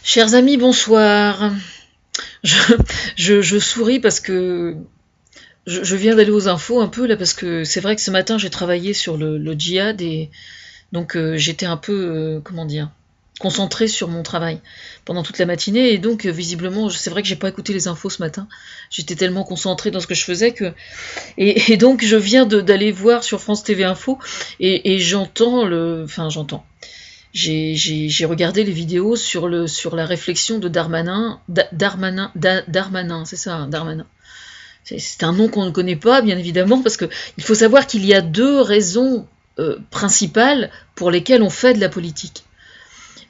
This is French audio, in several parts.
Chers amis, bonsoir. Je, je souris parce que je viens d'aller aux infos un peu là parce que c'est vrai que ce matin j'ai travaillé sur le djihad et donc j'étais un peu, comment dire, concentrée sur mon travail pendant toute la matinée et donc visiblement c'est vrai que j'ai pas écouté les infos ce matin. J'étais tellement concentrée dans ce que je faisais que et donc je viens d'aller voir sur France TV Info et j'entends. J'ai regardé les vidéos sur la réflexion de Darmanin, c'est ça, Darmanin. C'est un nom qu'on ne connaît pas, bien évidemment, parce que il faut savoir qu'il y a deux raisons principales pour lesquelles on fait de la politique.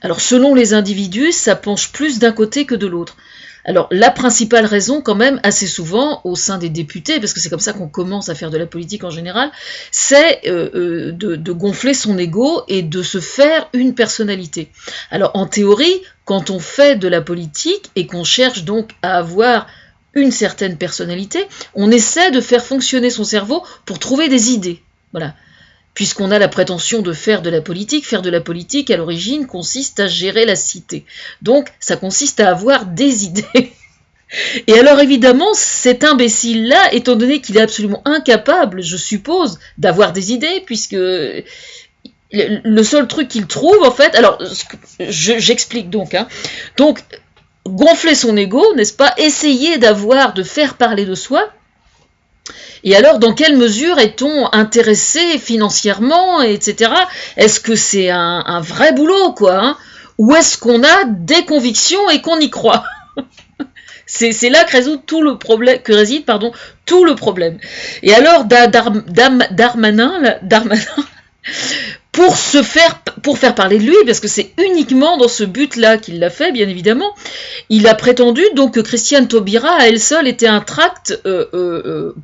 Alors, selon les individus, ça penche plus d'un côté que de l'autre. Alors, la principale raison, quand même, assez souvent, au sein des députés, parce que c'est comme ça qu'on commence à faire de la politique en général, c'est de gonfler son ego et de se faire une personnalité. Alors, en théorie, quand on fait de la politique et qu'on cherche donc à avoir une certaine personnalité, on essaie de faire fonctionner son cerveau pour trouver des idées. Voilà. Puisqu'on a la prétention de faire de la politique, à l'origine, consiste à gérer la cité. Donc, ça consiste à avoir des idées. Et alors, évidemment, cet imbécile-là, étant donné qu'il est absolument incapable, je suppose, d'avoir des idées, puisque le seul truc qu'il trouve, en fait... Alors, j'explique donc. Donc, gonfler son ego, n'est-ce pas? Essayer de faire parler de soi. Et alors, dans quelle mesure est-on intéressé financièrement, etc. Est-ce que c'est un vrai boulot, quoi, ou est-ce qu'on a des convictions et qu'on y croit? C'est là que réside tout le problème. Et alors, Darmanin, pour faire parler de lui, parce que c'est uniquement dans ce but-là qu'il l'a fait, bien évidemment, il a prétendu donc que Christiane Taubira, à elle seule, était un tract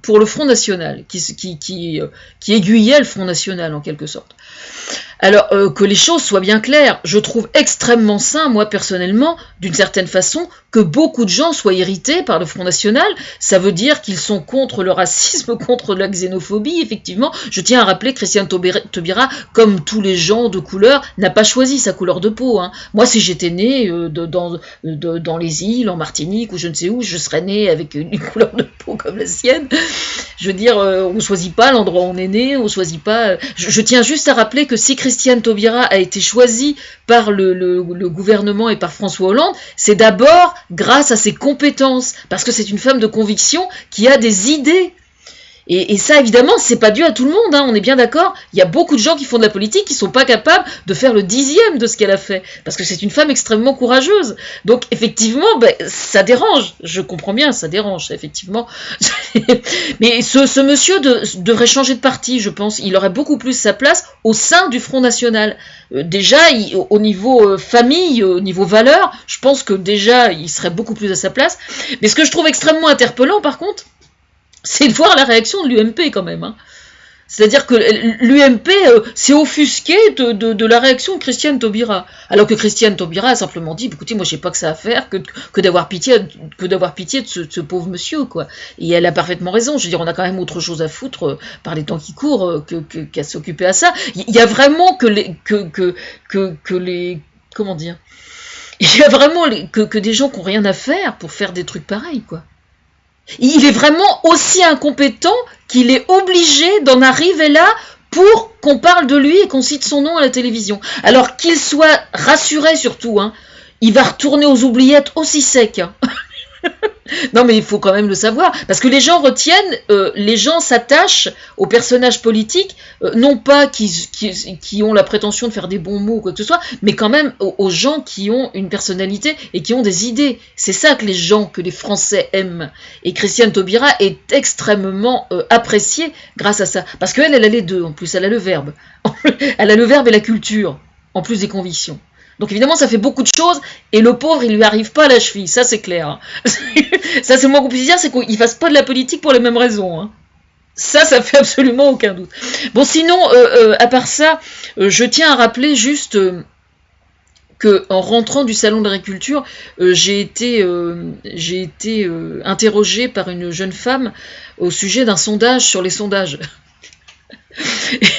pour le Front National, qui aiguillait le Front National, en quelque sorte. Alors, que les choses soient bien claires, je trouve extrêmement sain, moi personnellement, d'une certaine façon, que beaucoup de gens soient irrités par le Front National. Ça veut dire qu'ils sont contre le racisme, contre la xénophobie, effectivement. Je tiens à rappeler que Christiane Taubira, comme tous les gens de couleur, n'a pas choisi sa couleur de peau. Moi, si j'étais née dans les îles, en Martinique, ou je ne sais où, je serais née avec une couleur de peau comme la sienne. Je veux dire, on ne choisit pas l'endroit où on est né, on ne choisit pas... Je tiens juste à rappeler que si Christiane Taubira a été choisie par le gouvernement et par François Hollande, c'est d'abord grâce à ses compétences, parce que c'est une femme de conviction qui a des idées. Et ça, évidemment, c'est pas dû à tout le monde, on est bien d'accord. Il y a beaucoup de gens qui font de la politique qui sont pas capables de faire le 10e de ce qu'elle a fait, parce que c'est une femme extrêmement courageuse. Donc, effectivement, ça dérange. Je comprends bien, ça dérange, effectivement. Mais ce monsieur devrait changer de parti, je pense. Il aurait beaucoup plus sa place au sein du Front National. Déjà, au niveau famille, au niveau valeur, je pense que déjà, il serait beaucoup plus à sa place. Mais ce que je trouve extrêmement interpellant, par contre, c'est de voir la réaction de l'UMP quand même. C'est-à-dire que l'UMP s'est offusqué de la réaction de Christiane Taubira. Alors que Christiane Taubira a simplement dit, écoutez, moi j'ai pas que ça à faire que d'avoir pitié de ce pauvre monsieur, quoi. Et elle a parfaitement raison. Je veux dire, on a quand même autre chose à foutre par les temps qui courent qu'à s'occuper à ça. Il y a vraiment que les comment dire, il y a vraiment que des gens qui n'ont rien à faire pour faire des trucs pareils, quoi. Il est vraiment aussi incompétent qu'il est obligé d'en arriver là pour qu'on parle de lui et qu'on cite son nom à la télévision. Alors qu'il soit rassuré surtout, il va retourner aux oubliettes aussi sec. Non mais il faut quand même le savoir, parce que les gens les gens s'attachent aux personnages politiques, non pas qui ont la prétention de faire des bons mots ou quoi que ce soit, mais quand même aux gens qui ont une personnalité et qui ont des idées. C'est ça que les Français aiment. Et Christiane Taubira est extrêmement appréciée grâce à ça, parce qu'elle a les deux en plus, elle a le verbe. Elle a le verbe et la culture, en plus des convictions. Donc évidemment, ça fait beaucoup de choses, et le pauvre, il lui arrive pas à la cheville, ça c'est clair. Ça c'est le moins qu'on puisse dire, c'est qu'il fasse pas de la politique pour les mêmes raisons. Ça fait absolument aucun doute. Bon, sinon, à part ça, je tiens à rappeler juste que en rentrant du salon de l'agriculture, j'ai été interrogée par une jeune femme au sujet d'un sondage sur les sondages.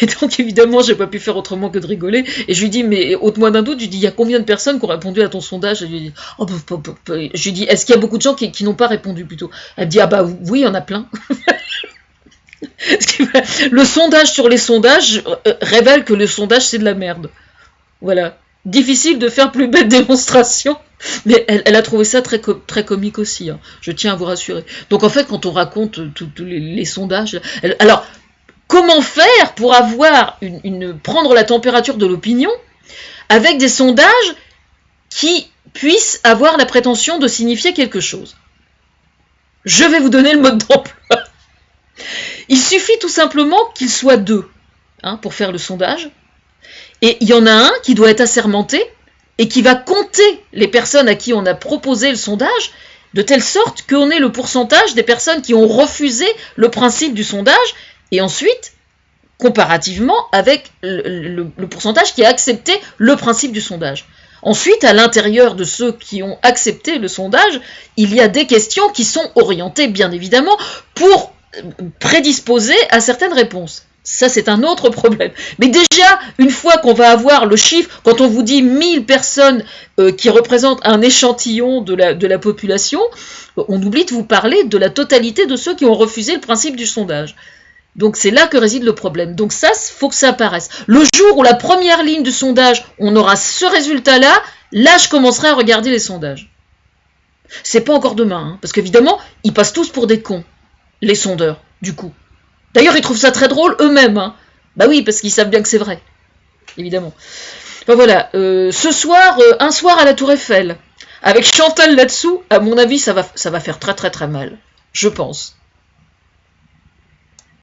Et donc évidemment, j'ai pas pu faire autrement que de rigoler. Et je lui dis, mais ôte-moi d'un doute, je lui dis, il y a combien de personnes qui ont répondu à ton sondage? Je lui dis, oh, je lui dis, est-ce qu'il y a beaucoup de gens qui n'ont pas répondu plutôt? Elle me dit, ah bah oui, il y en a plein. Le sondage sur les sondages révèle que le sondage c'est de la merde. Voilà. Difficile de faire plus belle démonstration, mais elle a trouvé ça très comique aussi, hein. Je tiens à vous rassurer. Donc en fait, quand on raconte tous les sondages... Alors, comment faire pour avoir prendre la température de l'opinion avec des sondages qui puissent avoir la prétention de signifier quelque chose? Je vais vous donner le mode d'emploi. Il suffit tout simplement qu'il soit 2 pour faire le sondage. Et il y en a un qui doit être assermenté et qui va compter les personnes à qui on a proposé le sondage, de telle sorte qu'on ait le pourcentage des personnes qui ont refusé le principe du sondage, et ensuite, comparativement avec le pourcentage qui a accepté le principe du sondage. Ensuite, à l'intérieur de ceux qui ont accepté le sondage, il y a des questions qui sont orientées, bien évidemment, pour prédisposer à certaines réponses. Ça, c'est un autre problème. Mais déjà, une fois qu'on va avoir le chiffre, quand on vous dit 1000 personnes qui représentent un échantillon de la population, on oublie de vous parler de la totalité de ceux qui ont refusé le principe du sondage. Donc c'est là que réside le problème. Donc ça, il faut que ça apparaisse. Le jour où la première ligne du sondage, on aura ce résultat-là, là, je commencerai à regarder les sondages. C'est pas encore demain, parce qu'évidemment, ils passent tous pour des cons, les sondeurs, du coup. D'ailleurs, ils trouvent ça très drôle eux-mêmes. Bah oui, parce qu'ils savent bien que c'est vrai, évidemment. Enfin voilà, ce soir, un soir à la Tour Eiffel, avec Chantal là-dessous, à mon avis, ça va faire très très très mal, je pense.